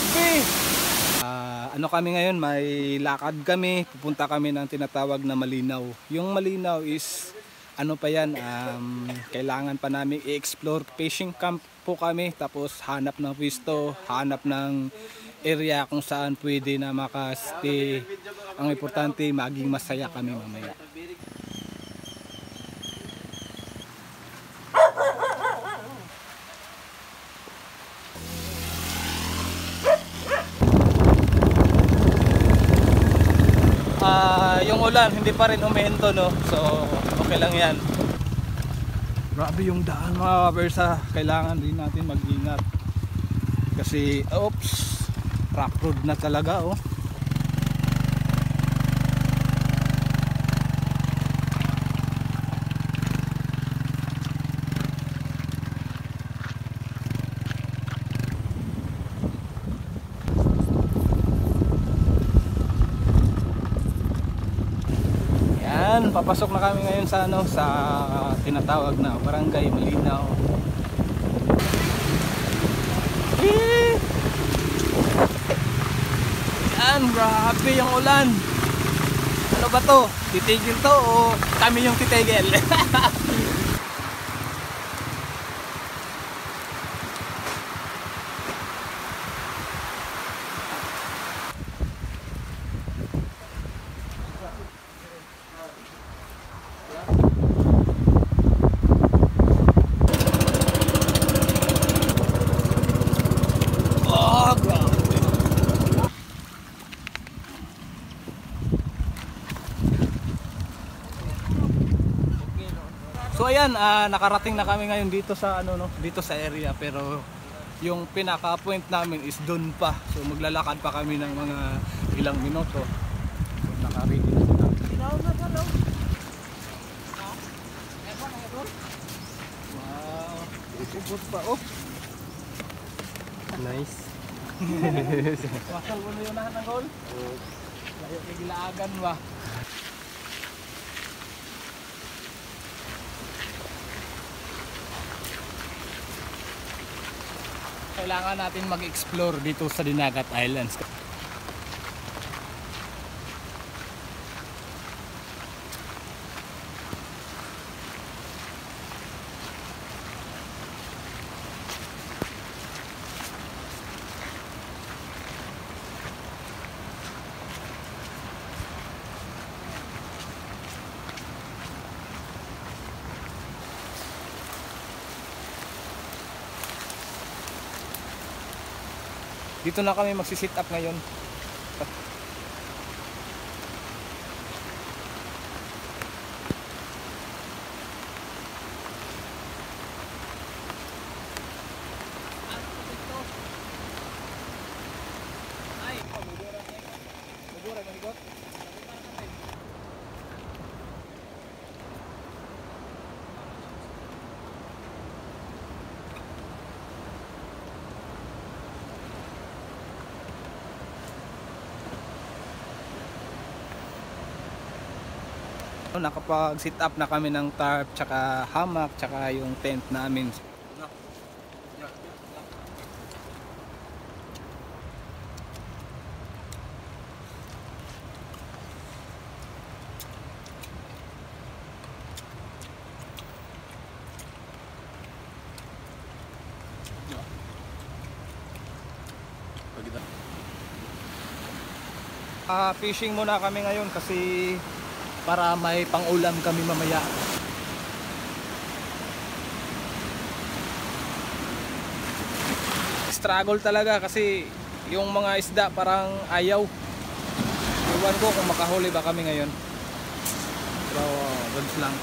grabe! Ano kami ngayon, may lakad kami, pupunta kami ng tinatawag na Malinaw. Yung Malinaw is ano pa yan, kailangan pa namin i-explore. Fishing camp po kami, tapos hanap ng pwesto, hanap ng area kung saan pwede na makastay. Ang importante, maging masaya kami mamaya. Yung ulan hindi pa rin humihinto, no? So okay lang yan. Grabe yung daan mga kabersa, kailangan din natin mag-ingat kasi oops, rough road na talaga, oh. Papasok na kami ngayon sa sa tinatawag na Barangay Malinaw. Yan, grabe yung ulan. Ano ba to? Titigil to o kami yung titigil? So ayan, nakarating na kami ngayon dito sa dito sa area, pero yung pinaka point namin is doon pa. So maglalakad pa kami ng mga ilang minuto. So naka-ready na sila. Wow, ikot pa. Oh. Nice. Masal mo na yun ng goal. Layo kigilaagan ba. Kailangan natin mag-explore dito sa Dinagat Islands. Dito na kami magsi-sit up ngayon. Nakapag-sit up na kami ng tarp, tsaka hamak, tsaka yung tent namin. Fishing muna kami ngayon kasi para may pang-ulam kami mamaya. Struggle talaga kasi yung mga isda parang ayaw. Iwan ko kung makahuli ba kami ngayon. Pero rods lang.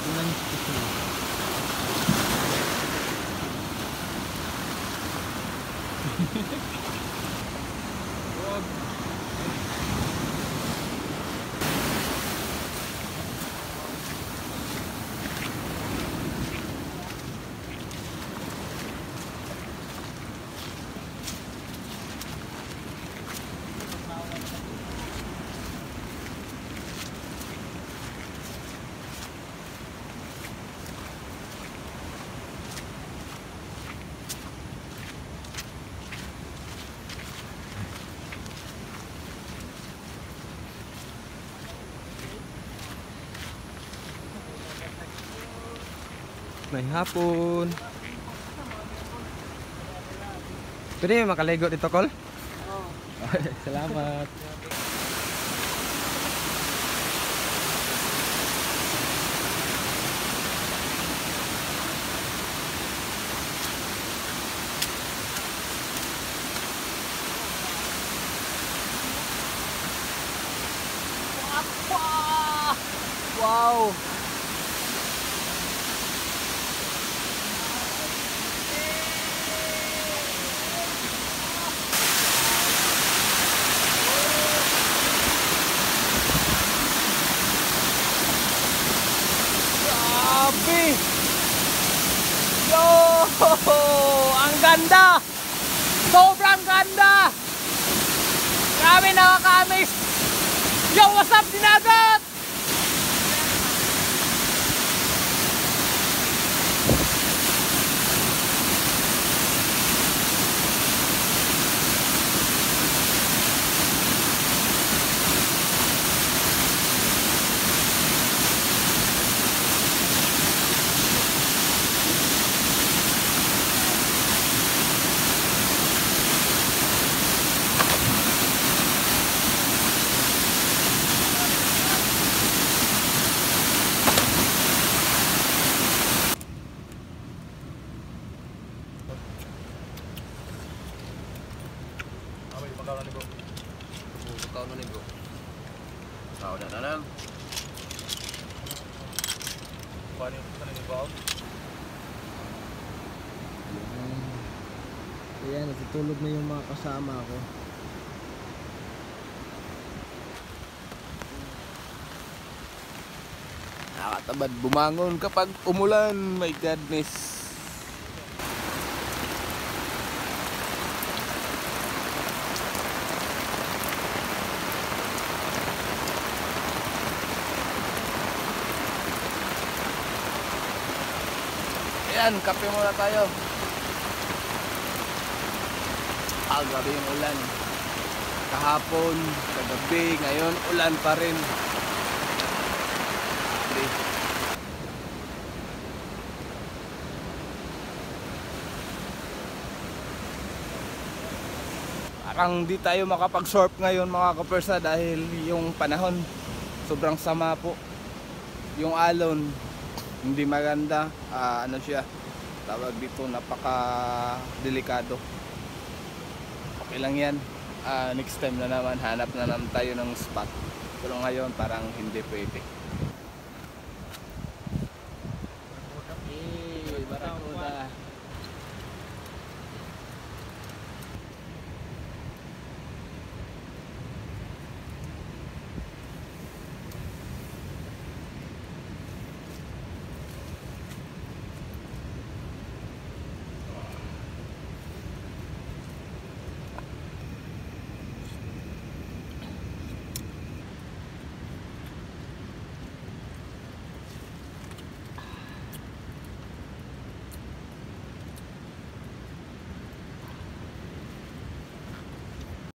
May hapon. Pwede makaligo dito, Kol? Oo. Salamat. Wow! Grabe! Yo! Ang ganda! Sobrang ganda! Grabe, nakaka-amaze! Yo, what's up, dinagat? Ayan, natutulog na yung mga kasama ko. Nakakatamad bumangon kapag umulan. My goodness. Ayan, kape muna tayo. Grabe yung ulan. Kahapon, kagabi, ngayon ulan pa rin. Grabe. Parang di tayo makapag-surf ngayon mga kapersa dahil yung panahon sobrang sama po. Yung alon hindi maganda. Ano siya? Tawag dito, napaka-delikado. Okay lang yan. Next time na naman hanap na naman tayo ng spot. Pero ngayon parang hindi pwede.